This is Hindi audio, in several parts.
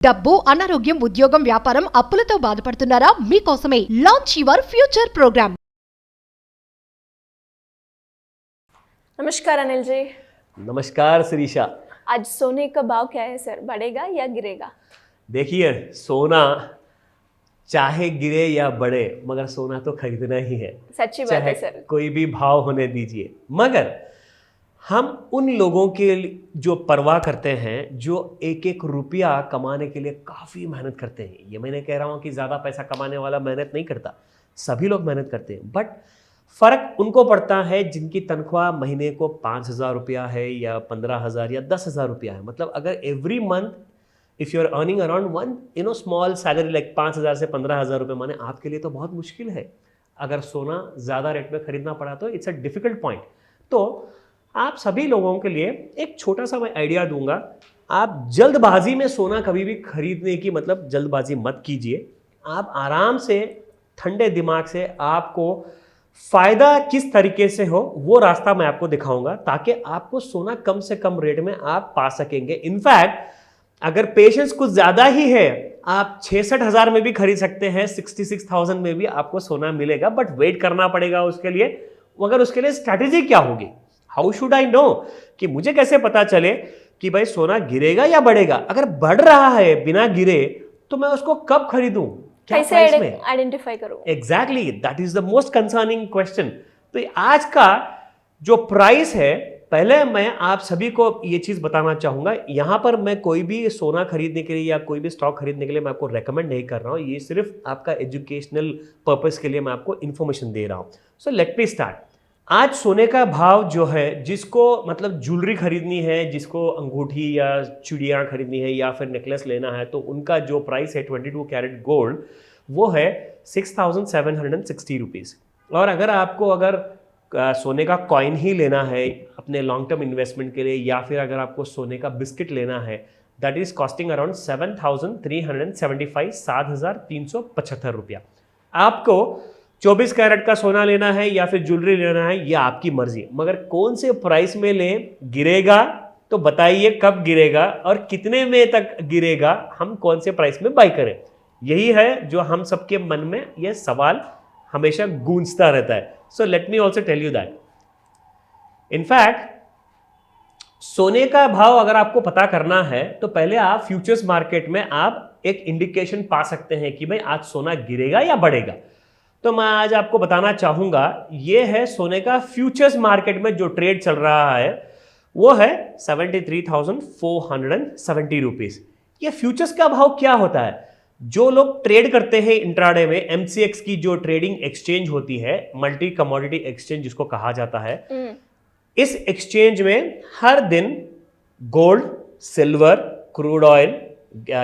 డబ్బు అనారోగ్యం ఉద్యోగం వ్యాపారం అప్పులతో బాధపడుతున్నారా మీకోసమే లాంచ్ యువర్ ఫ్యూచర్ ప్రోగ్రామ్। नमस्कार अनिल जी। नमस्कार शिरीषा। आज सोने का भाव क्या है सर, बढ़ेगा या गिरेगा? देखिए, सोना चाहे गिरे या बढ़े मगर सोना तो खरीदना ही है। सच्ची बात है सर। कोई भी भाव होने दीजिए, मगर हम उन लोगों के जो परवाह करते हैं जो एक एक रुपया कमाने के लिए काफ़ी मेहनत करते हैं। ये मैं नहीं कह रहा हूँ कि ज़्यादा पैसा कमाने वाला मेहनत नहीं करता, सभी लोग मेहनत करते हैं, बट फ़र्क उनको पड़ता है जिनकी तनख्वाह महीने को 5,000 रुपया है या 15,000 या 10,000 रुपया है। मतलब अगर every month if you are earning around one small salary like 5,000 से 15,000 रुपये, माने आपके लिए तो बहुत मुश्किल है। अगर सोना ज़्यादा रेट में खरीदना पड़ा तो इट्स अ डिफ़िकल्ट पॉइंट। तो आप सभी लोगों के लिए एक छोटा सा मैं आइडिया दूंगा। आप जल्दबाजी में सोना कभी भी खरीदने की मतलब जल्दबाजी मत कीजिए। आप आराम से ठंडे दिमाग से आपको फ़ायदा किस तरीके से हो वो रास्ता मैं आपको दिखाऊंगा, ताकि आपको सोना कम से कम रेट में आप पा सकेंगे। इनफैक्ट अगर पेशेंस कुछ ज़्यादा ही है, आप 66,000 में भी खरीद सकते हैं, 66,000 में भी आपको सोना मिलेगा, बट वेट करना पड़ेगा उसके लिए। मगर उसके लिए स्ट्रैटेजी क्या होगी? हाउ शुड आई नो कि मुझे कैसे पता चले कि भाई सोना गिरेगा या बढ़ेगा? अगर बढ़ रहा है बिना गिरे तो मैं उसको कब खरीदूं, कैसे आइडेंटिफाई करूं? Exactly, that is the most concerning question. तो आज का जो प्राइस है, पहले मैं आप सभी को ये चीज बताना चाहूंगा। यहां पर मैं कोई भी सोना खरीदने के लिए या कोई भी स्टॉक खरीदने के लिए मैं आपको रेकमेंड नहीं कर रहा हूं। ये सिर्फ आपका एजुकेशनल पर्पस के लिए मैं आपको इंफॉर्मेशन दे रहा हूं। सो लेट मी स्टार्ट। आज सोने का भाव जो है, जिसको मतलब ज्वेलरी खरीदनी है, जिसको अंगूठी या चूड़ियाँ खरीदनी है या फिर नेकलेस लेना है, तो उनका जो प्राइस है 22 कैरेट गोल्ड वो है 6,760 रुपीज़। और अगर आपको सोने का कॉइन ही लेना है अपने लॉन्ग टर्म इन्वेस्टमेंट के लिए, या फिर अगर आपको सोने का बिस्किट लेना है, दैट इज़ कॉस्टिंग अराउंड 7,375 7,375 रुपया। आपको 24 कैरेट का सोना लेना है या फिर ज्वेलरी लेना है, ये आपकी मर्जी, मगर कौन से प्राइस में लें? गिरेगा तो बताइए कब गिरेगा और कितने में तक गिरेगा, हम कौन से प्राइस में बाई करें? यही है जो हम सबके मन में ये सवाल हमेशा गूंजता रहता है। So let me also tell you that in fact सोने का भाव अगर आपको पता करना है तो पहले आप फ्यूचर्स मार्केट में आप एक इंडिकेशन पा सकते हैं कि भाई आज सोना गिरेगा या बढ़ेगा। तो मैं आज आपको बताना चाहूंगा, ये है सोने का फ्यूचर्स मार्केट में जो ट्रेड चल रहा है वो है 73,470 रुपीज़। ये फ्यूचर्स का भाव क्या होता है? जो लोग ट्रेड करते हैं इंट्राडे में, MCX की जो ट्रेडिंग एक्सचेंज होती है, मल्टी कमोडिटी एक्सचेंज जिसको कहा जाता है, इस एक्सचेंज में हर दिन gold, silver, crude oil,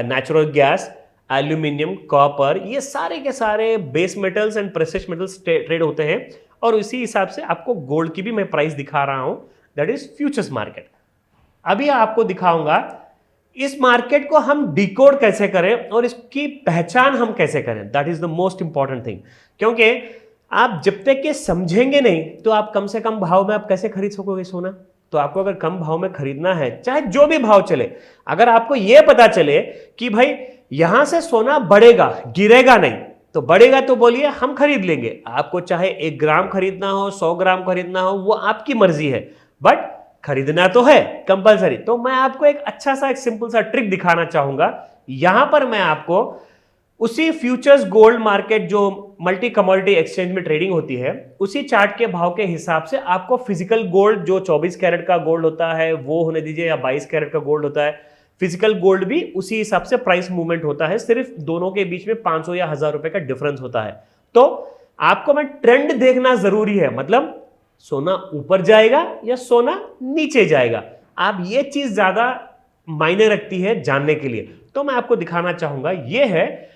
natural gas, aluminium, copper, ये सारे के सारे base metals and precious metals trade होते हैं। और उसी हिसाब से आपको गोल्ड की भी मैं प्राइस दिखा रहा हूं, दैट इज फ्यूचर्स मार्केट। अभी आपको दिखाऊंगा इस मार्केट को हम डिकोड कैसे करें और इसकी पहचान हम कैसे करें, that is the most important thing. क्योंकि आप जब तक के समझेंगे नहीं तो आप कम से कम भाव में आप कैसे खरीद सकोगे सोना? तो आपको अगर कम भाव में खरीदना है, चाहे जो भी भाव चले, अगर आपको यह पता चले कि भाई यहां से सोना बढ़ेगा, गिरेगा नहीं, तो बढ़ेगा तो बोलिए हम खरीद लेंगे। आपको चाहे 1 ग्राम खरीदना हो, 100 ग्राम खरीदना हो, वो आपकी मर्जी है, बट खरीदना तो है कंपलसरी। तो मैं आपको एक अच्छा सा एक सिंपल सा ट्रिक दिखाना चाहूंगा। यहां पर मैं आपको उसी फ्यूचर्स गोल्ड मार्केट जो मल्टी कमोडिटी एक्सचेंज में ट्रेडिंग होती है, उसी चार्ट के भाव के हिसाब से आपको फिजिकल गोल्ड जो 24 कैरेट का गोल्ड होता है वो होने दीजिए, या 22 कैरेट का गोल्ड होता है, फिजिकल गोल्ड भी उसी हिसाब से प्राइस मूवमेंट होता है। सिर्फ दोनों के बीच में 500 या 1000 रुपए का डिफरेंस होता है। तो आपको मैं ट्रेंड देखना जरूरी है, मतलब सोना ऊपर जाएगा या सोना नीचे जाएगा, आप ये चीज ज्यादा मायने रखती है जानने के लिए। तो मैं आपको दिखाना चाहूंगा, ये है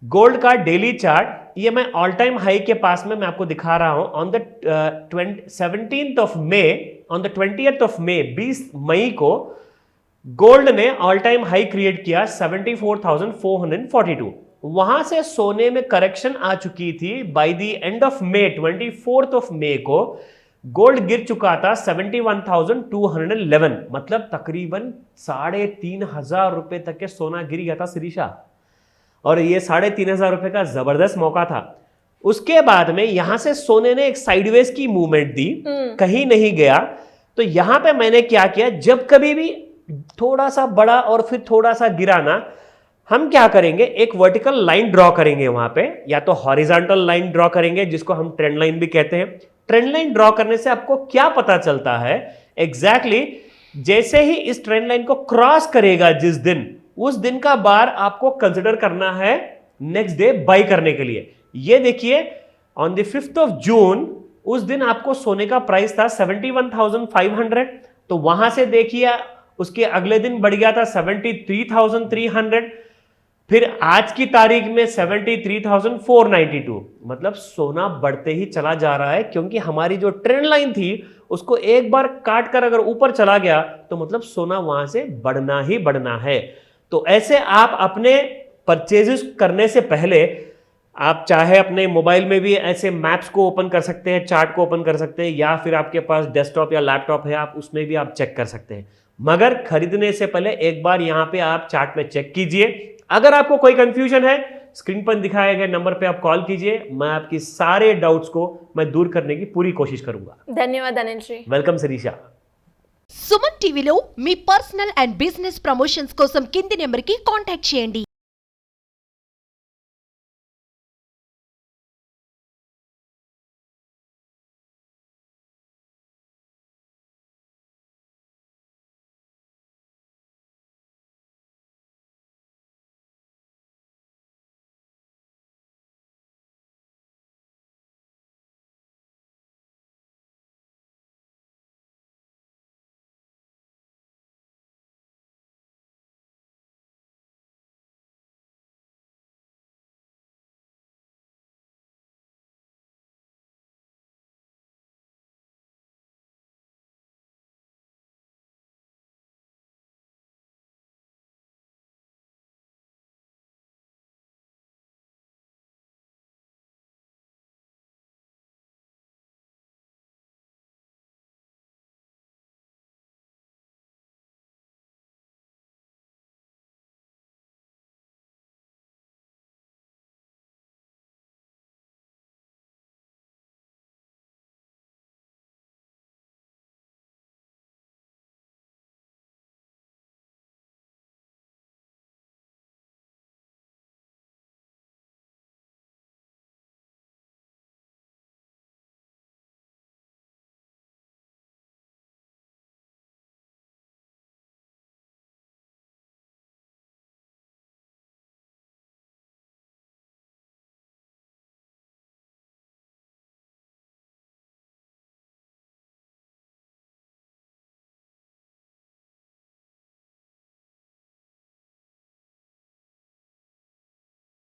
गोल्ड का डेली चार्ट। ये मैं ऑल टाइम हाई के पास में मैं आपको दिखा रहा हूं। On the 17th of May, on the 20th of May, 20 मई को गोल्ड ने ऑल टाइम हाई क्रिएट किया 74,442। वहां से सोने में करेक्शन आ चुकी थी। By the end of May, 24th of May को गोल्ड गिर चुका था 71,211, मतलब तकरीबन 3,500 रुपए तक के सोना गिर गया था शिरीषा, और ये 3,500 रुपए का जबरदस्त मौका था। उसके बाद में यहां से सोने ने एक साइडवेज की मूवमेंट दी, कहीं नहीं गया। तो यहां पे मैंने क्या किया, जब कभी भी थोड़ा सा बड़ा और फिर थोड़ा सा गिराना, हम क्या करेंगे, एक वर्टिकल लाइन ड्रॉ करेंगे वहां पे, या तो हॉरिजॉन्टल लाइन ड्रॉ करेंगे जिसको हम ट्रेंड लाइन भी कहते हैं। ट्रेंड लाइन ड्रॉ करने से आपको क्या पता चलता है, एग्जैक्टली जैसे ही इस ट्रेंड लाइन को क्रॉस करेगा जिस दिन, उस दिन का बार आपको कंसिडर करना है नेक्स्ट डे बाई करने के लिए। ये देखिए on the 5th of June उस दिन आपको सोने का प्राइस था 71,500, तो वहां से देखिए उसके अगले दिन बढ़ गया था 73,300, फिर आज की तारीख में 73,492, मतलब सोना बढ़ते ही चला जा रहा है, क्योंकि हमारी जो ट्रेंड लाइन थी उसको एक बार काट कर अगर ऊपर चला गया तो मतलब सोना वहां से बढ़ना ही बढ़ना है। तो ऐसे आप अपने परचेजेस करने से पहले आप चाहे अपने मोबाइल में भी ऐसे मैप्स को ओपन कर सकते हैं, चार्ट को ओपन कर सकते हैं, या फिर आपके पास डेस्कटॉप या लैपटॉप है आप उसमें भी आप चेक कर सकते हैं। मगर खरीदने से पहले एक बार यहां पे आप चार्ट में चेक कीजिए। अगर आपको कोई कंफ्यूजन है, स्क्रीन पर दिखाए गए नंबर पे आप कॉल कीजिए, मैं आपकी सारे डाउट्स को मैं दूर करने की पूरी कोशिश करूंगा। धन्यवाद अनिल जी। వెల్కమ్ శిరీష। సుమన్ టీవీలో మీ పర్సనల్ అండ్ బిజినెస్ ప్రమోషన్స్ కోసం కింది నెంబర్కి కాంటాక్ట్ చేయండి.